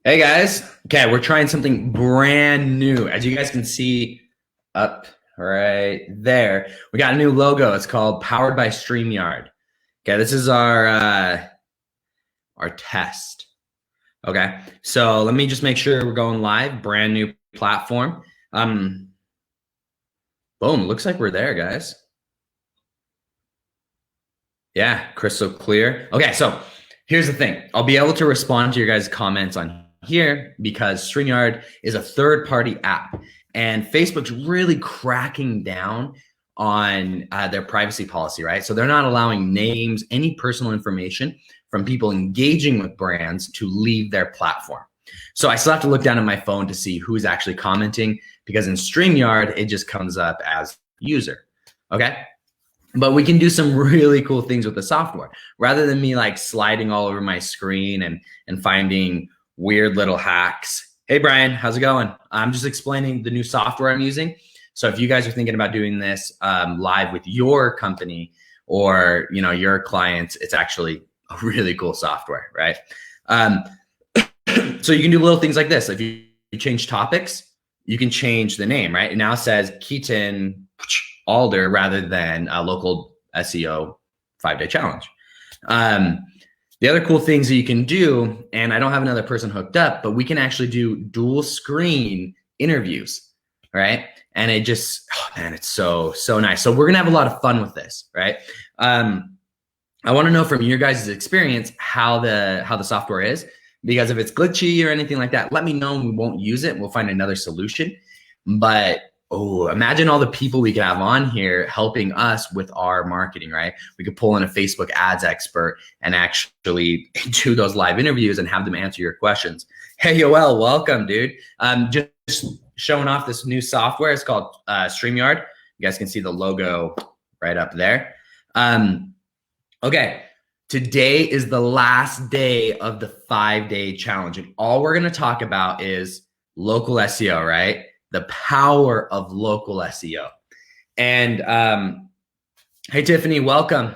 Hey guys. Okay, we're trying something brand new. As you guys can see up right there, we got a new logo. It's called Powered by StreamYard. Okay, this is our test. Okay, so let me just make sure we're going live. Brand new platform. Boom. Looks like we're there, guys. Yeah, crystal clear. Okay, so here's the thing. I'll be able to respond to your guys' comments on here because StreamYard is a third-party app, and Facebook's really cracking down on their privacy policy, right? So they're not allowing names, any personal information from people engaging with brands to leave their platform. So I still have to look down at my phone to see who's actually commenting because in StreamYard, it just comes up as user. Okay. But we can do some really cool things with the software rather than me like sliding all over my screen and finding weird little hacks. Hey Brian, how's it going? I'm just explaining the new software I'm using. So if you guys are thinking about doing this live with your company or your clients, it's actually a really cool software, right? So you can do little things like this. If you change topics, you can change the name, right? It now says Keaton Alder rather than a local SEO 5-day challenge. The other cool things that you can do, and I don't have another person hooked up, but we can actually do dual screen interviews, right? And it just, oh man, it's so nice. So we're gonna have a lot of fun with this, right? I want to know from your guys' experience how the software is, because if it's glitchy or anything like that, let me know and we won't use it. We'll find another solution. But oh, imagine all the people we could have on here helping us with our marketing, right? We could pull in a Facebook ads expert and actually do those live interviews and have them answer your questions. Hey, Yoel, welcome, dude. Just showing off this new software. It's called StreamYard. You guys can see the logo right up there. Okay, today is the last day of the 5-day challenge. And all we're going to talk about is local SEO, right? The power of local SEO. And hey, Tiffany, welcome.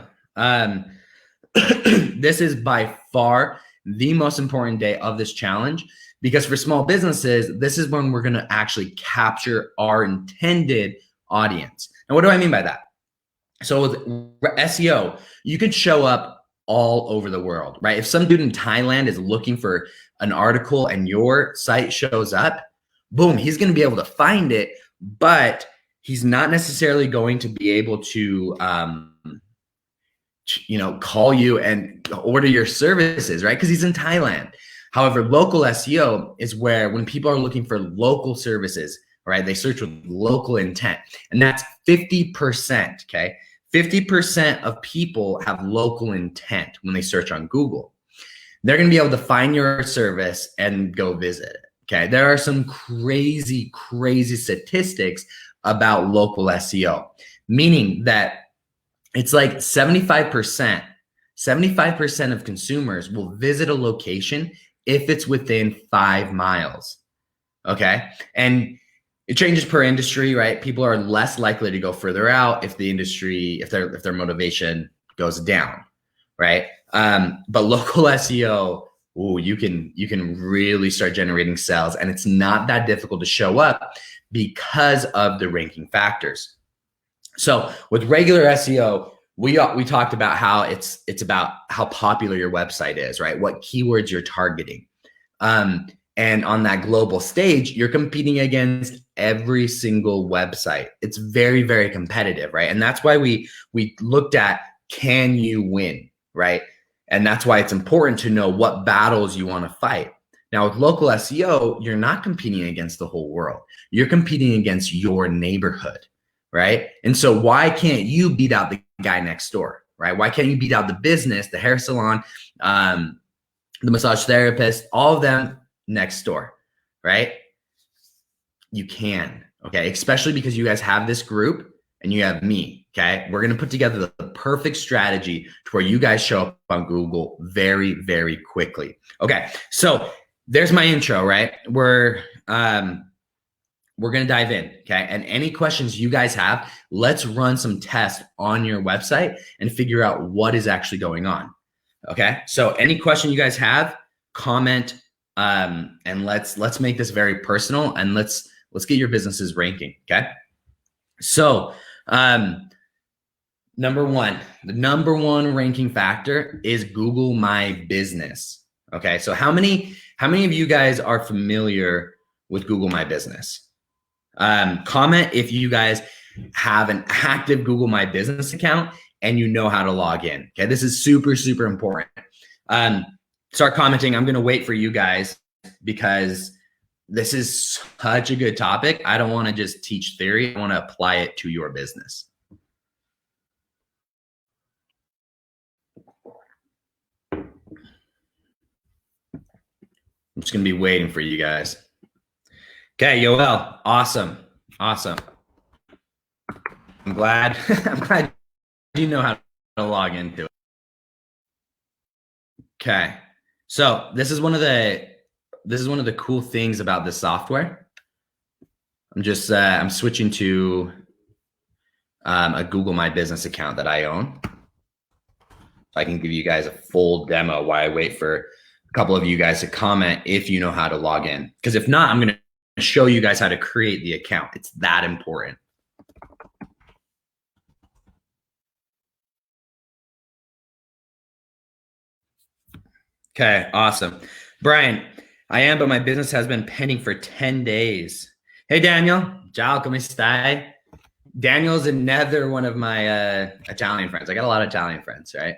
This is by far the most important day of this challenge because for small businesses, this is when we're going to actually capture our intended audience. And what do I mean by that? So with SEO, you could show up all over the world, right? If some dude in Thailand is looking for an article and your site shows up, boom, he's going to be able to find it, but he's not necessarily going to be able to, call you and order your services, right? Because he's in Thailand. However, local SEO is where when people are looking for local services, right, they search with local intent, and that's 50%, okay? 50% of people have local intent when they search on Google. They're going to be able to find your service and go visit it. Okay, there are some crazy statistics about local SEO, meaning that it's like 75% of consumers will visit a location if it's within 5 miles. Okay, and it changes per industry, right? People are less likely to go further out if their motivation goes down, right? But local SEO, ooh, you can really start generating sales, and it's not that difficult to show up because of the ranking factors. So with regular SEO, we talked about how it's about how popular your website is, right? What keywords you're targeting. And on that global stage, you're competing against every single website. It's very, very competitive, right? And that's why we looked at, can you win, right? And that's why it's important to know what battles you want to fight. Now, with local SEO, you're not competing against the whole world. You're competing against your neighborhood, right? And so why can't you beat out the guy next door, right? Why can't you beat out the business, the hair salon, the massage therapist, all of them next door, right? You can, okay? Especially because you guys have this group and you have me, okay? We're going to put together the perfect strategy to where you guys show up on Google very, very quickly. Okay, so there's my intro, right? We're going to dive in, okay? And any questions you guys have, let's run some tests on your website and figure out what is actually going on, okay? So any question you guys have, comment And let's make this very personal, and let's get your business's ranking. Okay. So, the number one ranking factor is Google My Business. Okay. So how many of you guys are familiar with Google My Business? Comment if you guys have an active Google My Business account and you know how to log in. Okay. This is super, super important. Start commenting. I'm going to wait for you guys because this is such a good topic. I don't want to just teach theory. I want to apply it to your business. I'm just going to be waiting for you guys. Okay, Yoel, awesome. I'm glad you know how to log into it. Okay. So this is one of the cool things about this software. I'm switching to a Google My Business account that I own. I can give you guys a full demo while I wait for a couple of you guys to comment if you know how to log in. Because if not, I'm going to show you guys how to create the account. It's that important. Okay, awesome. Brian, I am, but my business has been pending for 10 days. Hey, Daniel. Ciao, come stai? Daniel's another one of my Italian friends. I got a lot of Italian friends, right?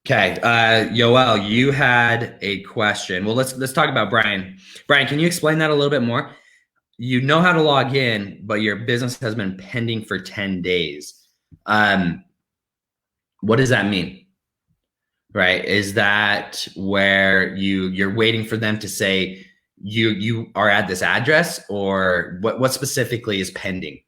Okay, Yoel, you had a question. Well, let's talk about Brian. Brian, can you explain that a little bit more? You know how to log in, but your business has been pending for 10 days. What does that mean? Right? Is that where you're waiting for them to say you are at this address, or what specifically is pending?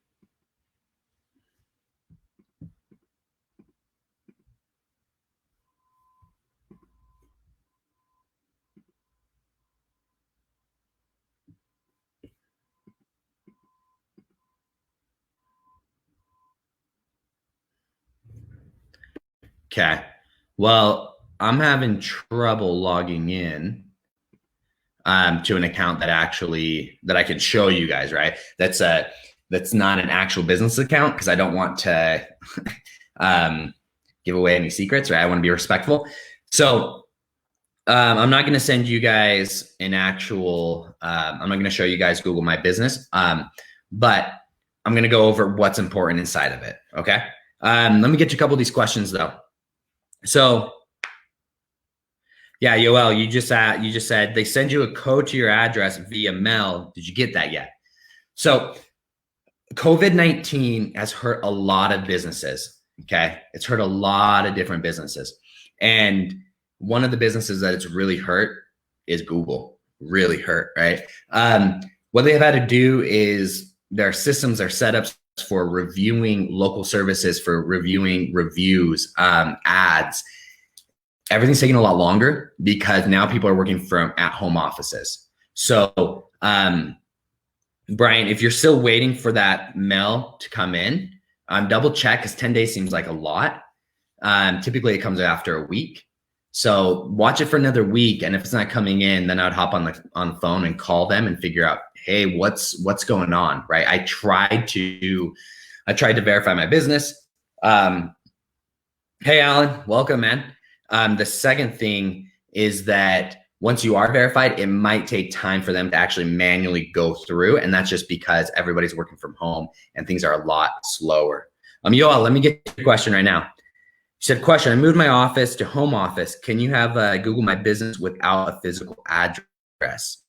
Okay. Well, I'm having trouble logging in to an account that I can show you guys, right? That's not an actual business account because I don't want to give away any secrets, right? I want to be respectful. So I'm not going to send you guys an actual, I'm not going to show you guys Google My Business, but I'm going to go over what's important inside of it. Okay. Let me get to a couple of these questions though. So yeah, Yoel, you just said they send you a code to your address via mail. Did you get that yet? So COVID-19 has hurt a lot of businesses. Okay. It's hurt a lot of different businesses. And one of the businesses that it's really hurt is Google. Really hurt, right? What they've had to do is their systems, their setups for reviewing local services, for reviewing reviews, ads. Everything's taking a lot longer because now people are working from at-home offices. So, Brian, if you're still waiting for that mail to come in, double check because 10 days seems like a lot. Typically, it comes after a week. So watch it for another week, and if it's not coming in, then I'd hop on the phone and call them and figure out, hey, what's going on, right? I tried to verify my business. Hey, Alan, welcome, man. The second thing is that once you are verified, it might take time for them to actually manually go through, and that's just because everybody's working from home and things are a lot slower. Yoel, let me get to your question right now. You said, question, I moved my office to home office. Can you have Google My Business without a physical address?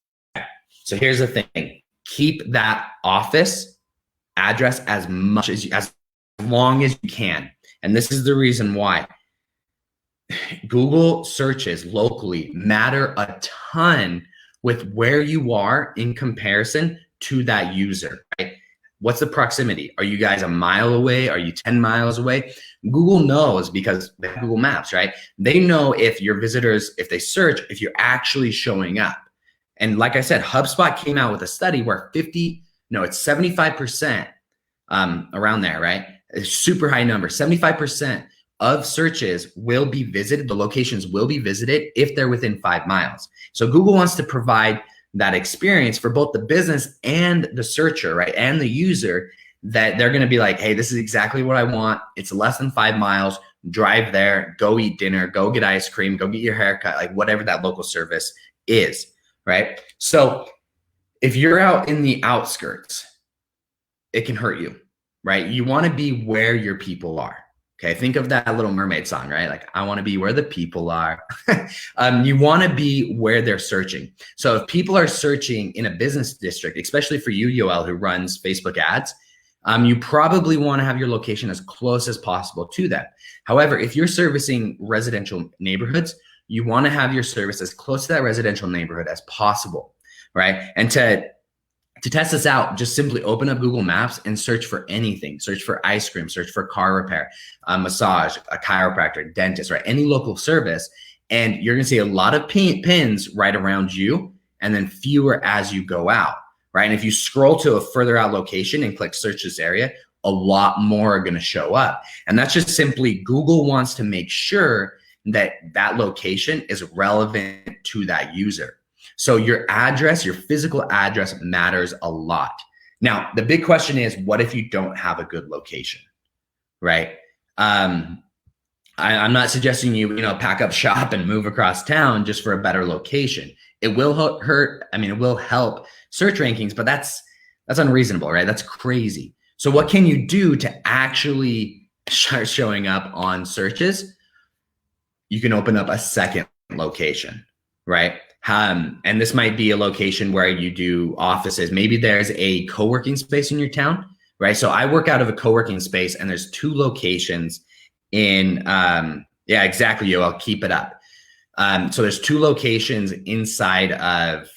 So here's the thing. Keep that office address as long as you can. And this is the reason why. Google searches locally matter a ton with where you are in comparison to that user, right? What's the proximity? Are you guys a mile away? Are you 10 miles away? Google knows because they have Google Maps, right? They know if your visitors, if they search, if you're actually showing up. And like I said, HubSpot came out with a study where it's 75% around there, right? A super high number. 75% of searches will be visited, the locations will be visited if they're within 5 miles. So Google wants to provide that experience for both the business and the searcher, right? And the user, that they're going to be like, hey, this is exactly what I want. It's less than 5 miles. Drive there, go eat dinner, go get ice cream, go get your haircut, like whatever that local service is, right? So if you're out in the outskirts, it can hurt you, right? You want to be where your people are. Okay, think of that Little Mermaid song, right? Like, I want to be where the people are. You want to be where they're searching. So if people are searching in a business district, especially for you, Yoel, who runs Facebook ads, you probably want to have your location as close as possible to them. However, if you're servicing residential neighborhoods, you want to have your service as close to that residential neighborhood as possible, right? And to test this out, just simply open up Google Maps and search for anything. Search for ice cream, search for car repair, a massage, a chiropractor, dentist, right? Any local service. And you're going to see a lot of pins right around you, and then fewer as you go out, right? And if you scroll to a further out location and click search this area, a lot more are going to show up. And that's just simply Google wants to make sure that that location is relevant to that user. So your address, your physical address matters a lot. Now, the big question is, what if you don't have a good location, right? I'm not suggesting you pack up shop and move across town just for a better location. It will hurt. I mean, it will help search rankings, but that's unreasonable, right? That's crazy. So what can you do to actually start showing up on searches? You can open up a second location, right? And this might be a location where you do offices. Maybe there's a co-working space in your town, right? So I work out of a co-working space, and there's 2 locations in, yeah, exactly, Yo, I'll keep it up. So there's 2 locations inside of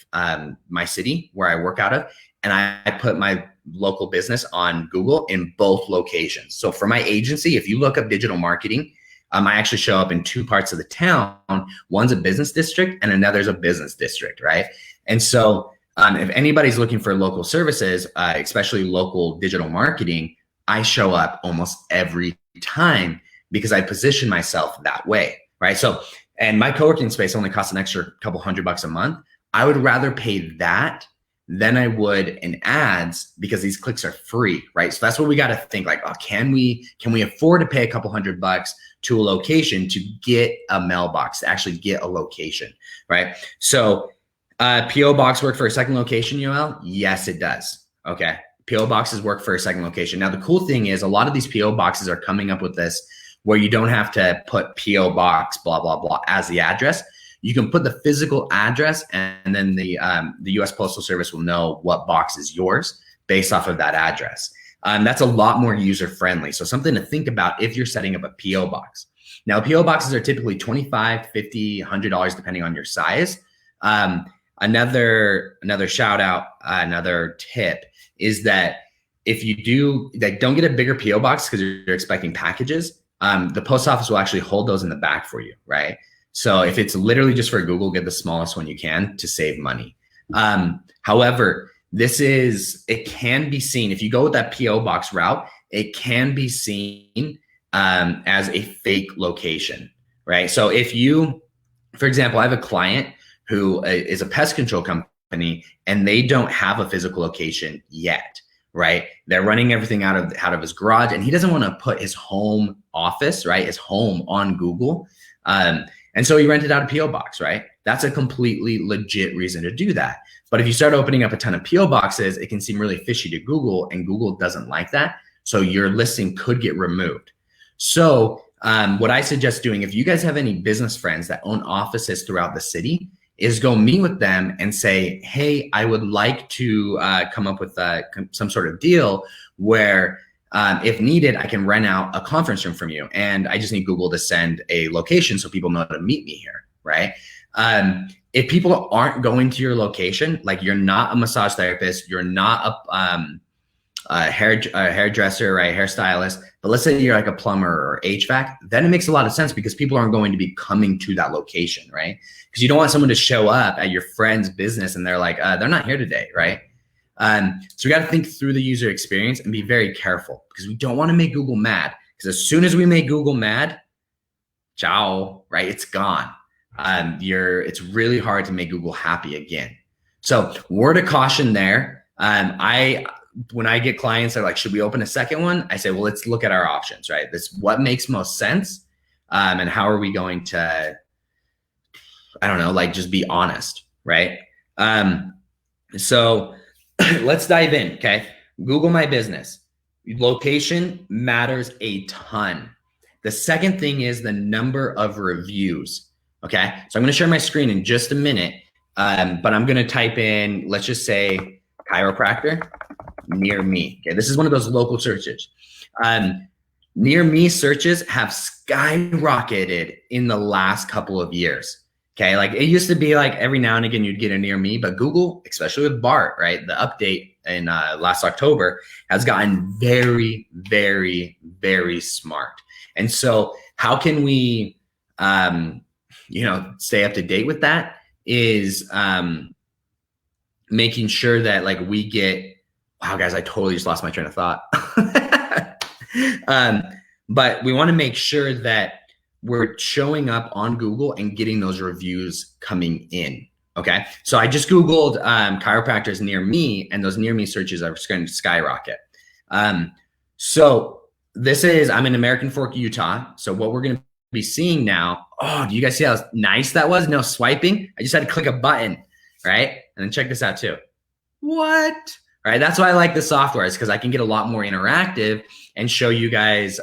my city where I work out of, and I put my local business on Google in both locations. So for my agency, if you look up digital marketing, I actually show up in 2 parts of the town. One's a business district and another's a business district, right? And so if anybody's looking for local services, especially local digital marketing, I show up almost every time because I position myself that way, right? So, and my co-working space only costs an extra couple $100 a month. I would rather pay that than I would in ads, because these clicks are free, right? So that's what we got to think, like, oh, can we afford to pay a couple $100 to a location to get a mailbox, to actually get a location, right? So PO box work for a second location, Yoel? Yes, it does. Okay, PO boxes work for a second location. Now the cool thing is, a lot of these PO boxes are coming up with this where you don't have to put PO box blah blah blah as the address. You can put the physical address, and then the U.S. Postal Service will know what box is yours based off of that address. That's a lot more user-friendly. So something to think about if you're setting up a P.O. box. Now, P.O. boxes are typically $25, $50, $100, depending on your size. Another shout out, another tip is that if you don't get a bigger P.O. box because you're expecting packages, the post office will actually hold those in the back for you, right? So if it's literally just for Google, get the smallest one you can to save money. However, it can be seen, if you go with that PO box route, it can be seen as a fake location, right? So if you, for example, I have a client who is a pest control company, and they don't have a physical location yet, right? They're running everything out of his garage, and he doesn't want to put his home office, right, his home on Google. And so he rented out a PO box, right? That's a completely legit reason to do that. But if you start opening up a ton of PO boxes, it can seem really fishy to Google, and Google doesn't like that. So your listing could get removed. So what I suggest doing, if you guys have any business friends that own offices throughout the city, is go meet with them and say, hey, I would like to come up with some sort of deal where if needed, I can rent out a conference room from you, and I just need Google to send a location so people know to meet me here, right? If people aren't going to your location, like you're not a massage therapist, you're not a hairdresser, right, hairstylist, but let's say you're like a plumber or HVAC, then it makes a lot of sense because people aren't going to be coming to that location, right? Because you don't want someone to show up at your friend's business and they're like, they're not here today, right? So we got to think through the user experience and be very careful, because we don't want to make Google mad. Because as soon as we make Google mad, ciao, right? It's gone. It's really hard to make Google happy again. So word of caution there. When I get clients, they're like, should we open a second one? I say, well, let's look at our options, right? What makes most sense. And how are we going to, I don't know, like just be honest, right? So let's dive in, okay? Google My Business. Location matters a ton. The second thing is the number of reviews, okay? So I'm gonna share my screen in just a minute, but I'm gonna type in, let's just say chiropractor near me. Okay, this is one of those local searches. Near me searches have skyrocketed in the last couple of years. Okay, like it used to be like every now and again you'd get a near me, but Google, especially with BART, right? The update in last October has gotten very, very, very smart. And so how can we, stay up to date with that is making sure that like we get, wow, guys, I totally just lost my train of thought. But we want to make sure that we're showing up on Google and getting those reviews coming in. Okay. So I just Googled chiropractors near me, and those near me searches are going to skyrocket. So I'm in American Fork, Utah. So what we're going to be seeing now, oh, do you guys see how nice that was? No swiping. I just had to click a button, right? And then check this out too. What? All right. That's why I like the software, is because I can get a lot more interactive and show you guys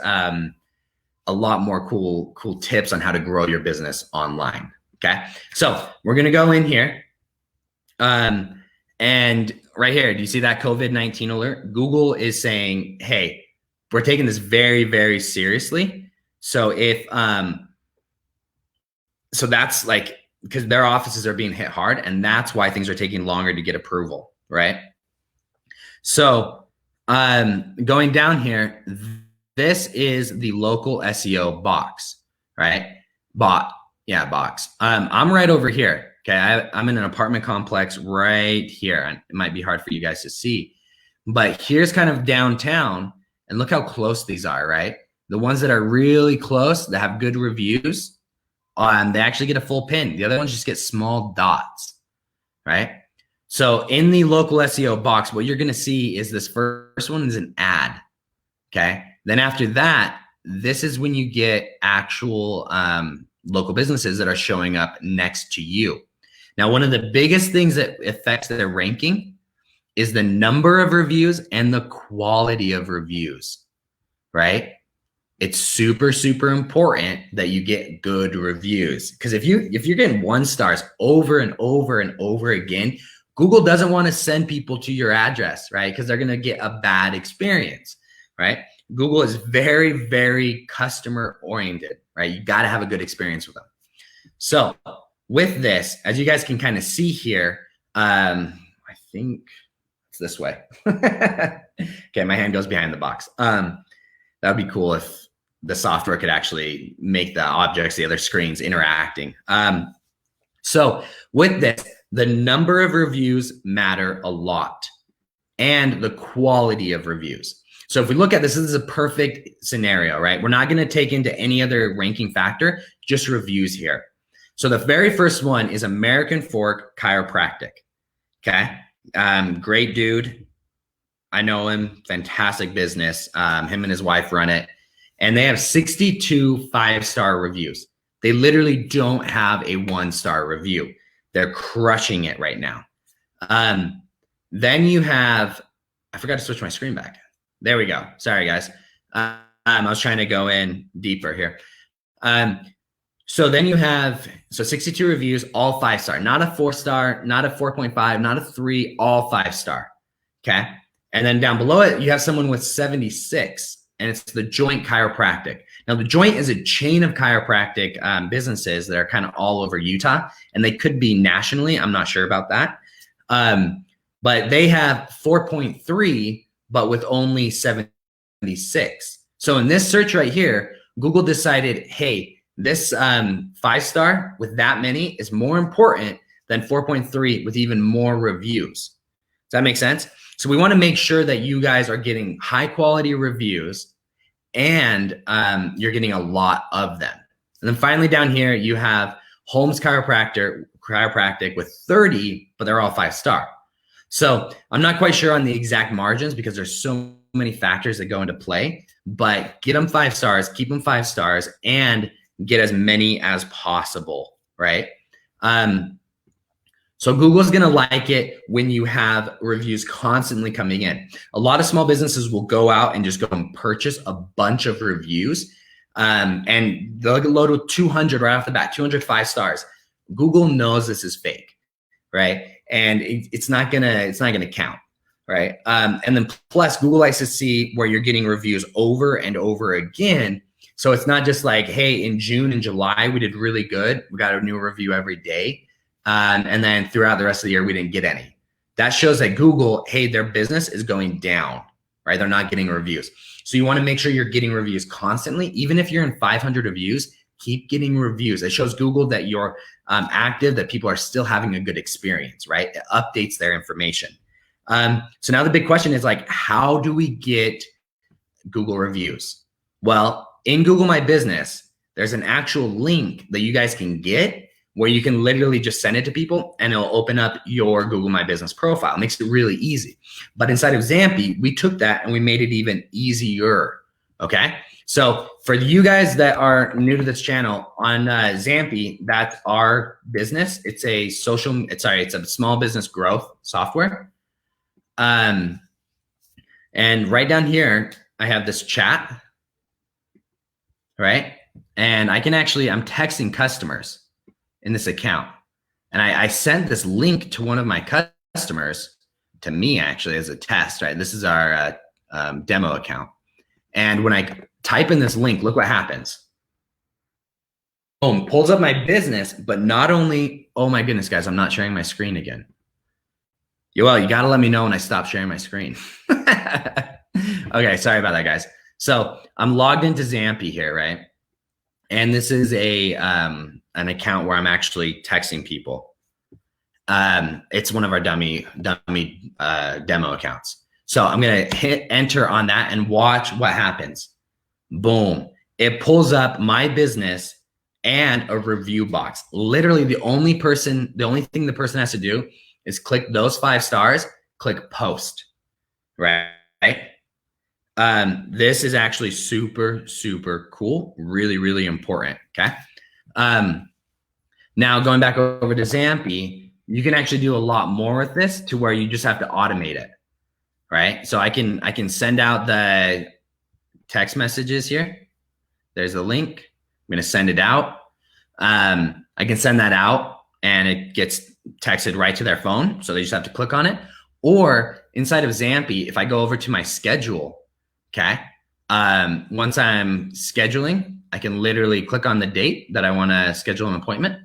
a lot more cool tips on how to grow your business online. Okay. So we're going to go in here. And right here, do you see that COVID-19 alert? Google is saying, hey, we're taking this very, very seriously. So so that's like, because their offices are being hit hard, and that's why things are taking longer to get approval. Right. So going down here, this is the local SEO box, right? Box. I'm right over here. Okay. I'm in an apartment complex right here. And it might be hard for you guys to see, but here's kind of downtown, and look how close these are, right? The ones that are really close, that have good reviews, they actually get a full pin. The other ones just get small dots, right? So in the local SEO box, what you're going to see is this first one is an ad. Okay. Then after that, this is when you get actual local businesses that are showing up next to you. Now, one of the biggest things that affects their ranking is the number of reviews and the quality of reviews, right? It's super, super important that you get good reviews, because if you're getting 1 stars over and over and over again, Google doesn't want to send people to your address, right? Because they're going to get a bad experience, right? Google is very, very customer oriented, right? You got to have a good experience with them. So with this, as you guys can kind of see here, I think it's this way. Okay, my hand goes behind the box. That would be cool if the software could actually make the objects, the other screens, interacting. So with this, the number of reviews matter a lot, and the quality of reviews. So if we look at this is a perfect scenario, right? We're not going to take into any other ranking factor, just reviews here. So the very first one is American Fork Chiropractic. Okay. Great dude. I know him. Fantastic business. Him and his wife run it. And they have 62 5-star reviews. They literally don't have a 1-star review. They're crushing it right now. Then you have, I forgot to switch my screen back. There we go. Sorry, guys. I was trying to go in deeper here. So then you have, 62 reviews, all 5-star, not a 4-star, not a 4.5, not a 3, all 5-star. Okay. And then down below it, you have someone with 76, and it's the Joint Chiropractic. Now, the Joint is a chain of chiropractic businesses that are kind of all over Utah, and they could be nationally. I'm not sure about that. But they have 4.3, but with only 76. So in this search right here, Google decided, hey, this 5-star with that many is more important than 4.3 with even more reviews. Does that make sense? So we want to make sure that you guys are getting high quality reviews, and you're getting a lot of them. And then finally down here, you have Holmes Chiropractic with 30, but they're all 5-star. So I'm not quite sure on the exact margins because there's so many factors that go into play, but get them 5 stars, keep them 5 stars, and get as many as possible, right? So Google's gonna like it when you have reviews constantly coming in. A lot of small businesses will go out and just go and purchase a bunch of reviews, and they'll load with 200 right off the bat, 205 stars. Google knows this is fake, right? And it's not gonna count, right? And then plus Google likes to see where you're getting reviews over and over again. So it's not just like, hey, in June and July, we did really good. We got a new review every day. And then throughout the rest of the year, we didn't get any. That shows that Google, hey, their business is going down, right? They're not getting reviews. So you want to make sure you're getting reviews constantly. Even if you're in 500 reviews, keep getting reviews. It shows Google that you're active, that people are still having a good experience, right? It updates their information. So now the big question is like, how do we get Google reviews? Well, in Google My Business, there's an actual link that you guys can get where you can literally just send it to people and it'll open up your Google My Business profile. It makes it really easy. But inside of Zampy, we took that and we made it even easier, okay? So for you guys that are new to this channel, on Zampy, that's our business. It's a it's a small business growth software. And right down here, I have this chat, right? And I can actually, I'm texting customers in this account. And I sent this link to one of my customers, to me actually, as a test, right? This is our demo account. And when I type in this link, look what happens. Boom, pulls up my business, but not only, oh my goodness, guys, I'm not sharing my screen again. Well, you gotta let me know when I stop sharing my screen. Okay, sorry about that, guys. So I'm logged into Zampy here, right? And this is a an account where I'm actually texting people. It's one of our dummy demo accounts. So I'm gonna hit enter on that and watch what happens. Boom, it pulls up my business and a review box. Literally the only thing the person has to do is click those 5 stars, click post, right? This is actually super, super cool. Really, really important, okay? Now going back over to Zampy, you can actually do a lot more with this to where you just have to automate it, right? So I can send out the text messages here. There's a link. I'm gonna send it out. I can send that out and it gets texted right to their phone. So they just have to click on it. Or inside of Zampy, if I go over to my schedule, okay, once I'm scheduling, I can literally click on the date that I want to schedule an appointment.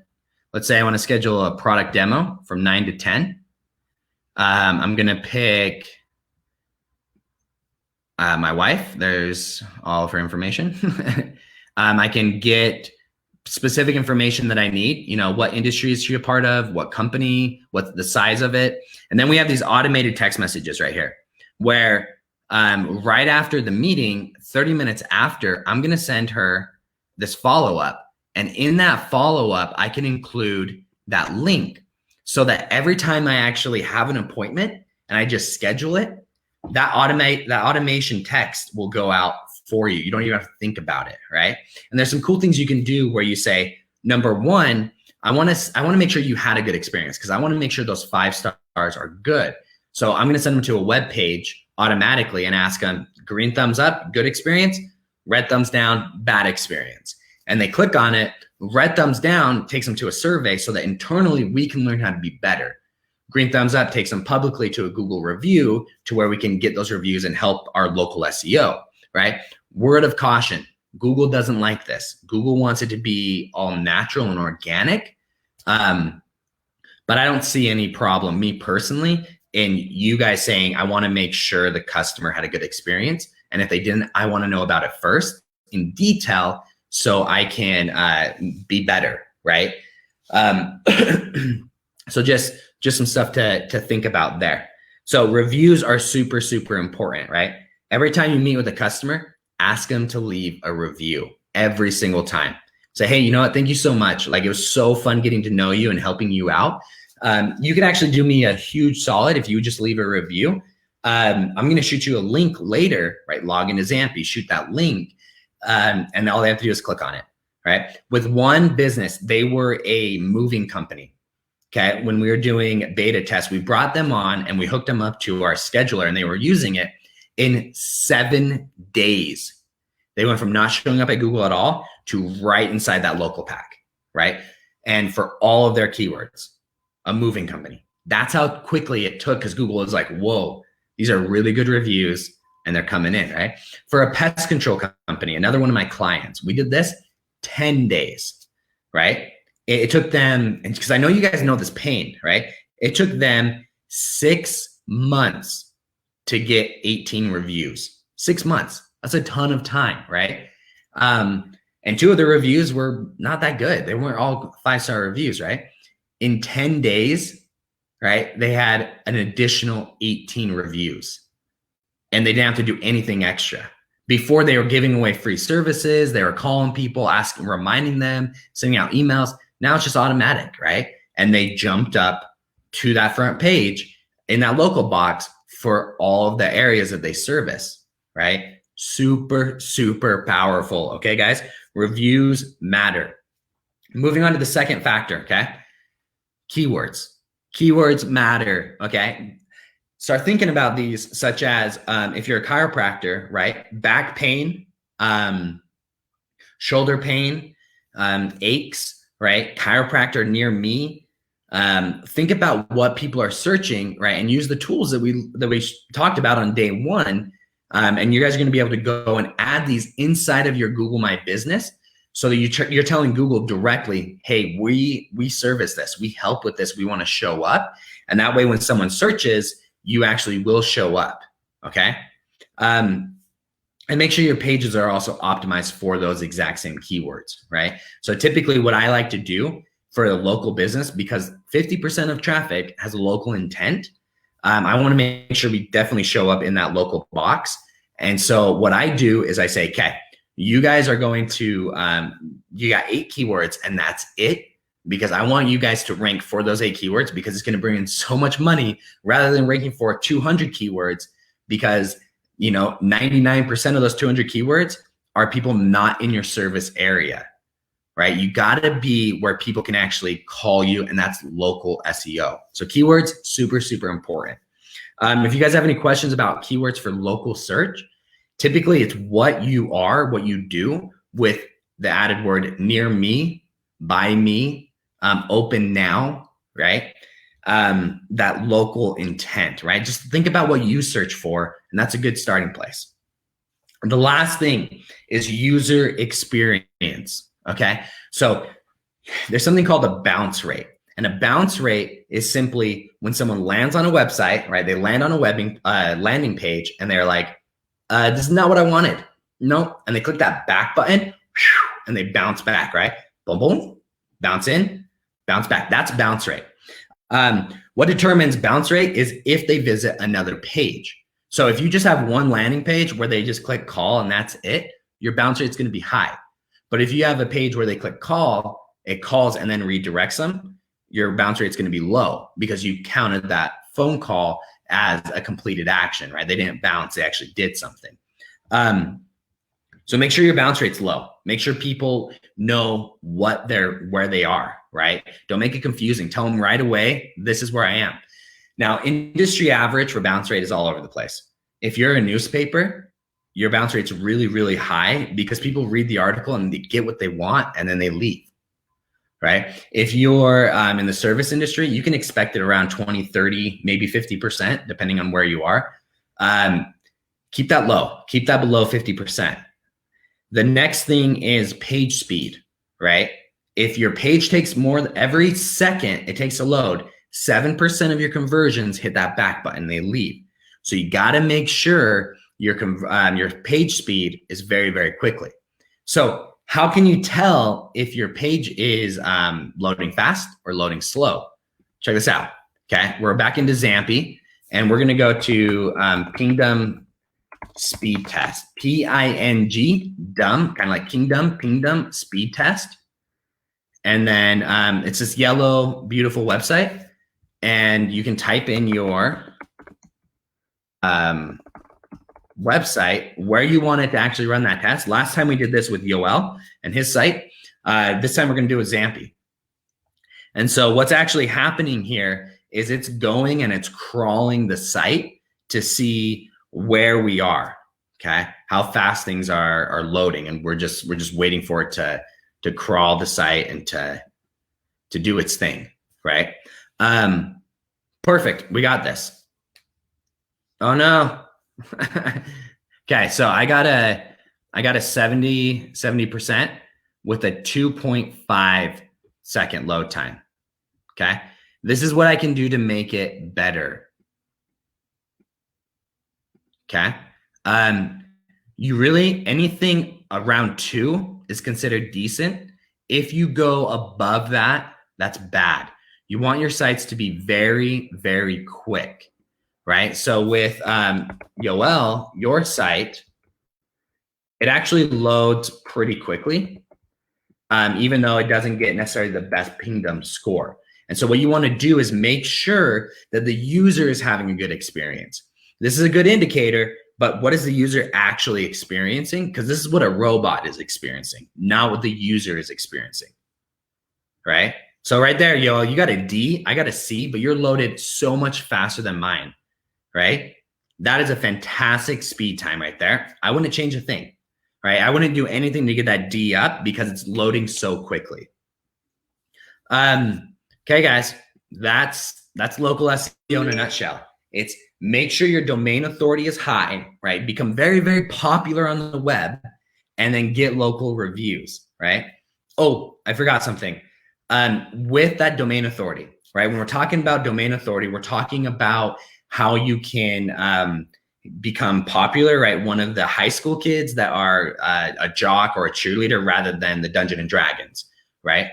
Let's say I want to schedule a product demo from 9 to 10. I'm going to pick my wife. There's all of her information. I can get specific information that I need, you know, what industry is she a part of, what company, what's the size of it. And then we have these automated text messages right here where right after the meeting, 30 minutes after, I'm going to send her this follow-up. And in that follow-up, I can include that link so that every time I actually have an appointment and I just schedule it, that automation text will go out for you. You don't even have to think about it, right? And there's some cool things you can do where you say, number one, I want to make sure you had a good experience because I want to make sure those 5 stars are good. So I'm going to send them to a web page automatically and ask them green thumbs up, good experience, red thumbs down, bad experience. And they click on it, red thumbs down takes them to a survey so that internally we can learn how to be better. Green thumbs up takes them publicly to a Google review to where we can get those reviews and help our local SEO, right? Word of caution, Google doesn't like this. Google wants it to be all natural and organic. But I don't see any problem, me personally, in you guys saying, I want to make sure the customer had a good experience. And if they didn't, I want to know about it first in detail so I can be better, right? So just some stuff to think about there. So reviews are super, super important, right? Every time you meet with a customer, ask them to leave a review every single time. Say, hey, you know what? Thank you so much. Like, it was so fun getting to know you and helping you out. You can actually do me a huge solid if you just leave a review. I'm going to shoot you a link later, right? Log into Zampy, shoot that link. And all they have to do is click on it, right? With one business, they were a moving company. Okay. When we were doing beta tests, we brought them on and we hooked them up to our scheduler, and they were using it in 7 days. They went from not showing up at Google at all to right inside that local pack, right? And for all of their keywords, a moving company. That's how quickly it took, because Google was like, whoa, these are really good reviews and they're coming in, right? For a pest control company, another one of my clients, we did this 10 days, right? It took them, and because I know you guys know this pain, right? It took them 6 months to get 18 reviews. 6 months. That's a ton of time, right? And 2 of the reviews were not that good. They weren't all 5-star reviews, right? In 10 days, right, they had an additional 18 reviews, and they didn't have to do anything extra. Before, they were giving away free services. They were calling people, asking, reminding them, sending out emails. Now it's just automatic, right? And they jumped up to that front page in that local box for all of the areas that they service, right? Super, super powerful. Okay, guys, reviews matter. Moving on to the second factor, okay? Keywords. Keywords matter, okay? Start thinking about these, such as if you're a chiropractor, right? Back pain, shoulder pain, aches, right? Chiropractor near me. Think about what people are searching, right? And use the tools that we talked about on day one. And you guys are going to be able to go and add these inside of your Google My Business, so that you're telling Google directly, hey, we service this, we help with this, we want to show up. And that way, when someone searches, you actually will show up, okay? And make sure your pages are also optimized for those exact same keywords, right? So typically what I like to do for a local business, because 50% of traffic has a local intent, I want to make sure we definitely show up in that local box. And so what I do is I say, okay, you guys are going to, you got 8 keywords and that's it, because I want you guys to rank for those 8 keywords, because it's going to bring in so much money rather than ranking for 200 keywords, because, you know, 99% of those 200 keywords are people not in your service area, right? You got to be where people can actually call you, and that's local SEO. So keywords, super, super important. If you guys have any questions about keywords for local search, typically it's what you are, what you do with the added word near me, by me, open now, right? That local intent, right? Just think about what you search for, and that's a good starting place. The last thing is user experience, okay? So there's something called a bounce rate. And a bounce rate is simply when someone lands on a website, right? They land on a landing page and they're like, this is not what I wanted. Nope. And they click that back button and they bounce back, right? Boom, boom, bounce in, bounce back. That's bounce rate. What determines bounce rate is if they visit another page. So if you just have one landing page where they just click call and that's it, your bounce rate is going to be high. But if you have a page where they click call, it calls and then redirects them, your bounce rate is going to be low, because you counted that phone call as a completed action, right? They didn't bounce, they actually did something. So make sure your bounce rate's low. Make sure people know where they are, right? Don't make it confusing. Tell them right away, this is where I am. Now, industry average for bounce rate is all over the place. If you're a newspaper, your bounce rate's really, really high, because people read the article and they get what they want and then they leave, right? If you're in the service industry, you can expect it around 20, 30, maybe 50%, depending on where you are. Keep that low. Keep that below 50%. The next thing is page speed, right? If your page takes more, every second it takes to load, 7% of your conversions hit that back button, they leave. So you got to make sure your page speed is very, very quickly. So how can you tell if your page is loading fast or loading slow? Check this out, okay? We're back into Zampy, and we're going to go to Kingdom Speed Test, P-I-N-G, dumb, kind of like Kingdom speed test, And then it's this yellow, beautiful website. And you can type in your website where you want it to actually run that test. Last time we did this with Yoel and his site. This time we're going to do it with Zampy. And so what's actually happening here is it's going and it's crawling the site to see where we are, okay? How fast things are loading, and we're just waiting for it to crawl the site and to do its thing, right? Perfect, we got this. Oh no. Okay, so I got a 70% with a 2.5 second load time. Okay, this is what I can do to make it better. Okay, you really, anything around 2 is considered decent. If you go above that, that's bad. You want your sites to be very, very quick, right? So with Yoel, your site, it actually loads pretty quickly, even though it doesn't get necessarily the best pingdom score. And so what you want to do is make sure that the user is having a good experience. This is a good indicator, but what is the user actually experiencing? Because this is what a robot is experiencing, not what the user is experiencing, right? So right there, Yoel, you got a D, I got a C, but you're loaded so much faster than mine, right? That is a fantastic speed time right there. I wouldn't change a thing, right? I wouldn't do anything to get that D up because it's loading so quickly. Okay, guys, that's local SEO in a nutshell. It's make sure your domain authority is high, right? Become very, very popular on the web, and then get local reviews, right? Oh, I forgot something. With that domain authority, right? When we're talking about domain authority, we're talking about how you can become popular, right? One of the high school kids that are a jock or a cheerleader rather than the Dungeons and Dragons, right?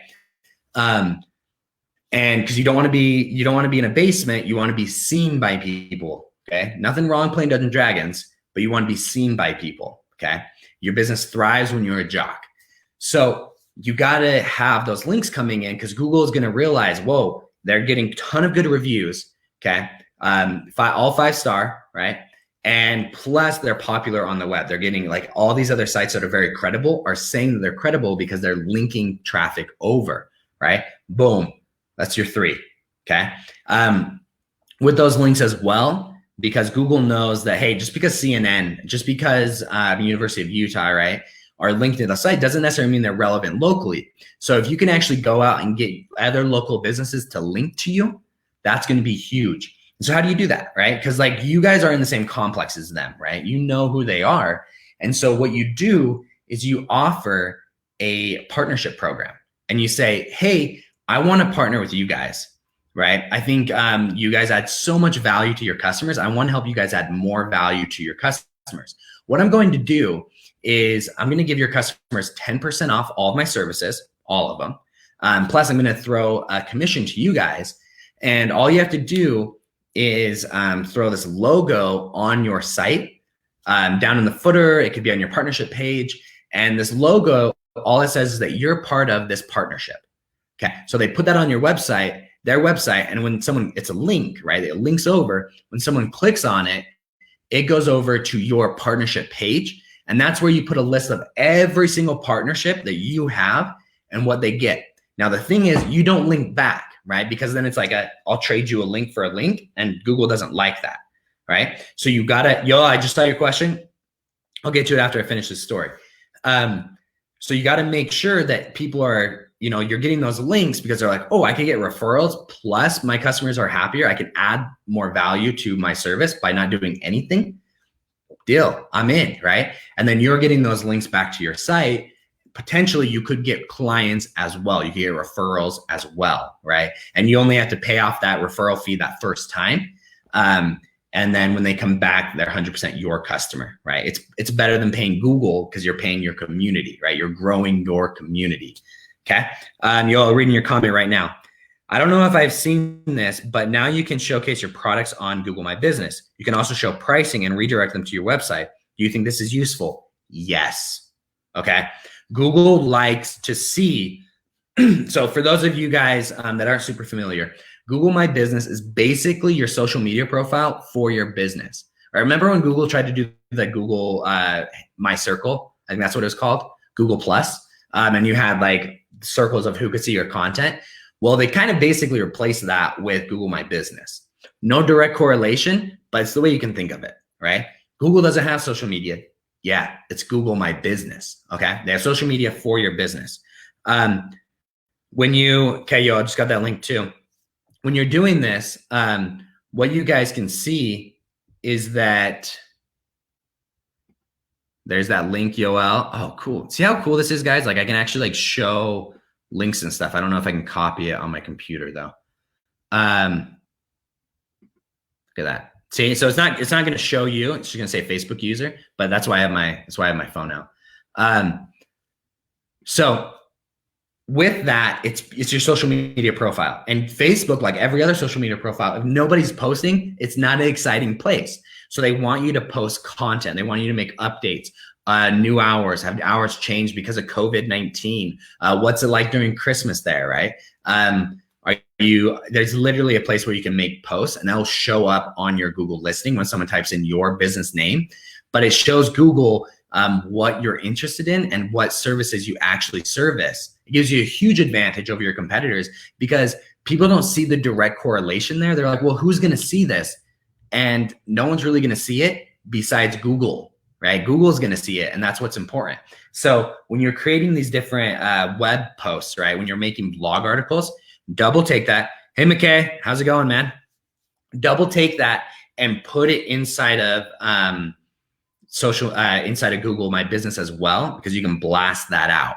And because you don't want to be in a basement, you want to be seen by people. Okay, nothing wrong playing Dungeons and Dragons, but you want to be seen by people. Okay, your business thrives when you're a jock. So you got to have those links coming in because Google is going to realize, whoa, they're getting a ton of good reviews. Okay, all 5-star, right? And plus they're popular on the web. They're getting like all these other sites that are very credible are saying that they're credible because they're linking traffic over, right? Boom. That's your 3, okay? With those links as well, because Google knows that, hey, just because CNN, just because University of Utah, right, are linked to the site doesn't necessarily mean they're relevant locally. So if you can actually go out and get other local businesses to link to you, that's gonna be huge. And so how do you do that, right? Because like you guys are in the same complex as them, right? You know who they are. And so what you do is you offer a partnership program and you say, hey, I want to partner with you guys, right? I think you guys add so much value to your customers. I want to help you guys add more value to your customers. What I'm going to do is I'm going to give your customers 10% off all of my services, all of them. Plus, I'm going to throw a commission to you guys. And all you have to do is throw this logo on your site down in the footer. It could be on your partnership page. And this logo, all it says is that you're part of this partnership. Okay, so they put that on your website, their website, and when someone, it's a link, right? It links over. When someone clicks on it, it goes over to your partnership page. And that's where you put a list of every single partnership that you have and what they get. Now, the thing is, you don't link back, right? Because then it's like, I'll trade you a link for a link, and Google doesn't like that, right? So you gotta, I just saw your question. I'll get to it after I finish this story. So you gotta make sure that people are, you're getting those links because they're like, oh, I can get referrals. Plus my customers are happier. I can add more value to my service by not doing anything. Deal, I'm in, right? And then you're getting those links back to your site. Potentially you could get clients as well. You can get referrals as well, right? And you only have to pay off that referral fee that first time. And then when they come back, they're 100% your customer, right? It's better than paying Google because you're paying your community, right? You're growing your community. Okay, you're reading your comment right now. I don't know if I've seen this, but now you can showcase your products on Google My Business. You can also show pricing and redirect them to your website. Do you think this is useful? Yes. Okay. Google likes to see So for those of you guys that aren't super familiar, Google My Business is basically your social media profile for your business. I remember when Google tried to do the Google My Circle, I think that's what it was called, Google Plus, and you had like circles of who could see your content. Well, they kind of basically replaced that with Google My Business. No direct correlation, but it's the way you can think of it, right? Google doesn't have social media. Yeah, it's Google My Business, okay? They have social media for your business. When you, okay, yo, I just got that link too. When you're doing this, what you guys can see is that there's that link, Yoel. Oh, cool. See how cool this is, guys? Like I can actually like show links and stuff. I don't know if I can copy it on my computer though. Look at that. See, so it's not going to show you. It's just going to say Facebook user, but that's why I have my phone out. So with that, it's your social media profile, and Facebook, like every other social media profile, if nobody's posting, it's not an exciting place. So they want you to post content. They want you to make updates, new hours, have hours changed because of COVID-19. What's it like during Christmas there, right? There's literally a place where you can make posts and that'll show up on your Google listing when someone types in your business name, but it shows Google what you're interested in and what services you actually service. It gives you a huge advantage over your competitors because people don't see the direct correlation there. They're like, well, who's going to see this? And no one's really going to see it besides Google, right? Google's going to see it, and that's what's important. So when you're creating these different web posts, right, when you're making blog articles, double take that. Hey, McKay, how's it going, man? Double take that and put it inside of inside of Google My Business as well, because you can blast that out.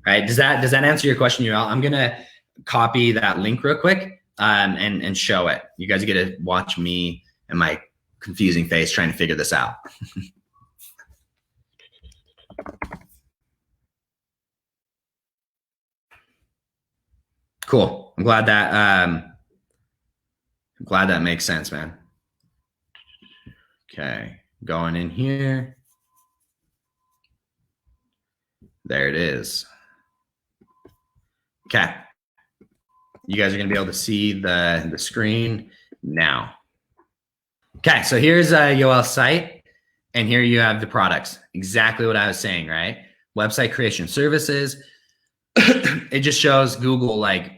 Right? Does that answer your question, Yoel? I'm gonna copy that link real quick and show it. You guys get to watch me and my confusing face trying to figure this out. Cool. I'm glad that makes sense, man. Okay, going in here. There it is. Okay. You guys are going to be able to see the screen now. Okay, so here's Yoel's site, and here you have the products. Exactly what I was saying, right? Website creation services. It just shows Google like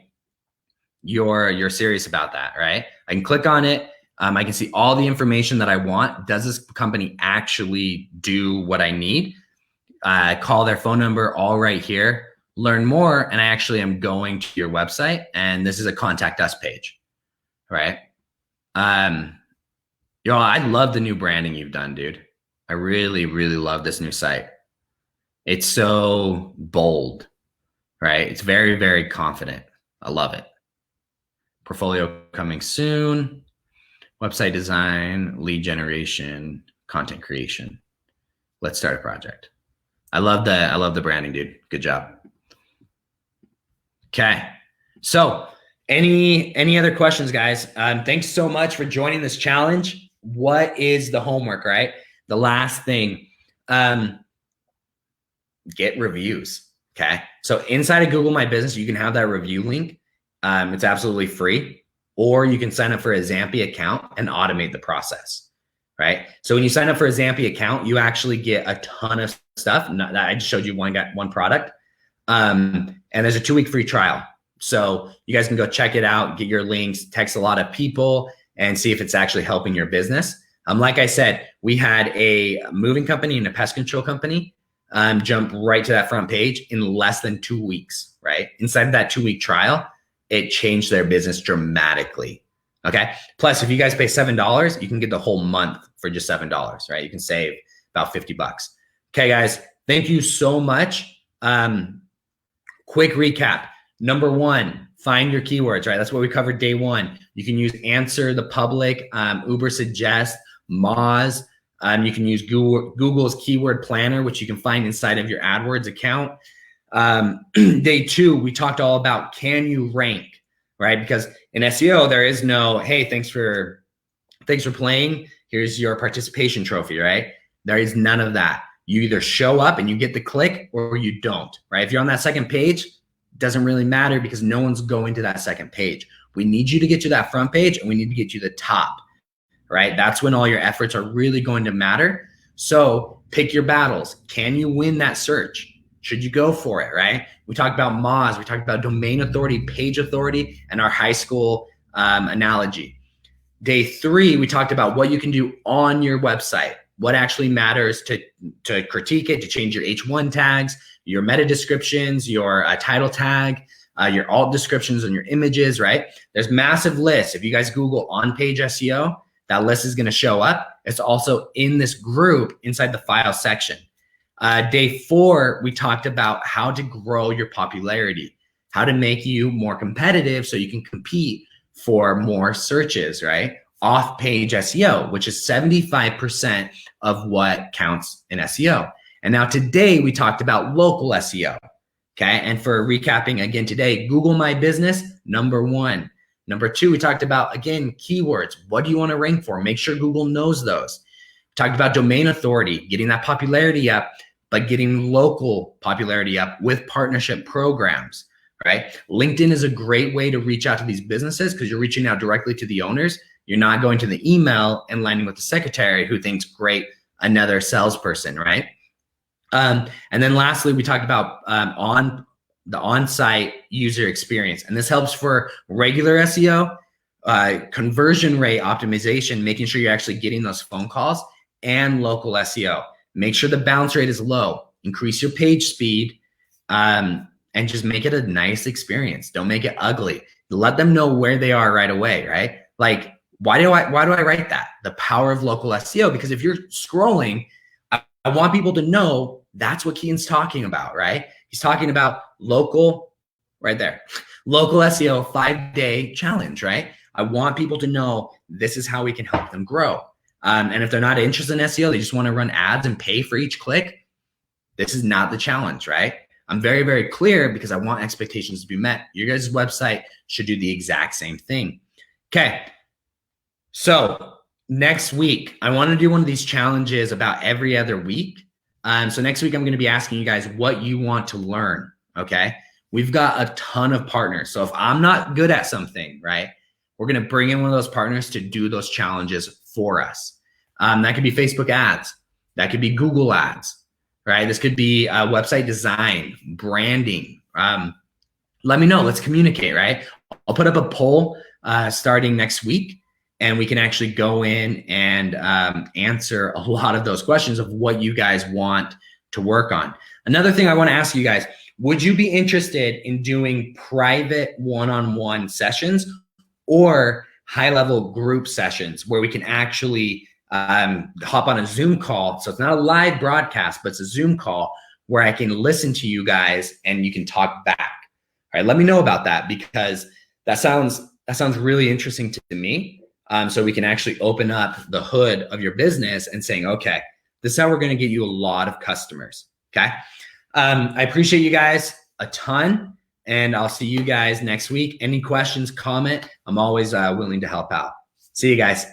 you're serious about that, right? I can click on it. I can see all the information that I want. Does this company actually do what I need? Call their phone number, all right here. Learn more, and I actually am going to your website, and this is a contact us page, right? Yo, I love the new branding you've done, dude. I really, really love this new site. It's so bold, right? It's very, very confident. I love it. Portfolio coming soon. Website design, lead generation, content creation. Let's start a project. I love the branding, dude. Good job. Okay. So any other questions, guys? Thanks so much for joining this challenge. What is the homework, right? The last thing, get reviews. Okay. So inside of Google My Business, you can have that review link. It's absolutely free, or you can sign up for a Zampi account and automate the process, right? So when you sign up for a Zampi account, you actually get a ton of stuff. I just showed you one product. And there's a 2-week free trial. So you guys can go check it out, get your links, text a lot of people, and see if it's actually helping your business. Like I said, we had a moving company and a pest control company jump right to that front page in less than 2 weeks, right? Inside of that 2-week trial, it changed their business dramatically. Okay. Plus, if you guys pay $7, you can get the whole month for just $7, right? You can save about $50. Okay, guys, thank you so much. Quick recap. Number 1, find your keywords, right? That's what we covered day 1. You can use Answer the Public, Uber Suggest, Moz. You can use Google's Keyword Planner, which you can find inside of your AdWords account. Day 2, we talked all about, can you rank, right? Because in SEO, there is no, hey, thanks for playing. Here's your participation trophy, right? There is none of that. You either show up and you get the click or you don't, right? If you're on that second page, doesn't really matter because no one's going to that second page. We need you to get to that front page, and we need to get you to the top, right? That's when all your efforts are really going to matter. So pick your battles. Can you win that search? Should you go for it, right? We talked about Moz, we talked about domain authority, page authority, and our high school analogy. Day 3, we talked about what you can do on your website, what actually matters to critique it, to change your H1 tags, your meta descriptions, your title tag, your alt descriptions on your images, right? There's massive lists. If you guys Google on-page SEO, that list is going to show up. It's also in this group inside the file section. Day 4, we talked about how to grow your popularity, how to make you more competitive so you can compete for more searches, right? Off-page SEO, which is 75% of what counts in SEO. And now today we talked about local SEO, okay? And for recapping again today, Google My Business, number 1. Number 2, we talked about, again, keywords. What do you want to rank for? Make sure Google knows those. We talked about domain authority, getting that popularity up, but getting local popularity up with partnership programs, right? LinkedIn is a great way to reach out to these businesses because you're reaching out directly to the owners. You're not going to the email and landing with the secretary who thinks, great, another salesperson, right? And then lastly, we talked about on-site user experience. And this helps for regular SEO, conversion rate optimization, making sure you're actually getting those phone calls, and local SEO. Make sure the bounce rate is low, increase your page speed, and just make it a nice experience. Don't make it ugly. Let them know where they are right away, right? Like, why do I write that? The power of local SEO, because if you're scrolling, I want people to know that's what Keaton's talking about, right? He's talking about local, right there, local SEO 5-day challenge, right? I want people to know this is how we can help them grow. And if they're not interested in SEO, they just want to run ads and pay for each click, this is not the challenge, right? I'm very, very clear because I want expectations to be met. Your guys' website should do the exact same thing. Okay, so next week, I want to do one of these challenges about every other week. So next week, I'm going to be asking you guys what you want to learn, okay? We've got a ton of partners. So if I'm not good at something, right, we're going to bring in one of those partners to do those challenges for us. That could be Facebook ads. That could be Google ads, right? This could be website design, branding. Let me know. Let's communicate, right? I'll put up a poll starting next week, and we can actually go in and answer a lot of those questions of what you guys want to work on. Another thing I want to ask you guys, would you be interested in doing private one-on-one sessions or high-level group sessions where we can actually hop on a Zoom call? So it's not a live broadcast, but it's a Zoom call where I can listen to you guys and you can talk back. All right, let me know about that because that sounds really interesting to me. So we can actually open up the hood of your business and saying, okay, this is how we're going to get you a lot of customers. Okay. I appreciate you guys a ton, and I'll see you guys next week. Any questions, comment, I'm always willing to help out. See you guys.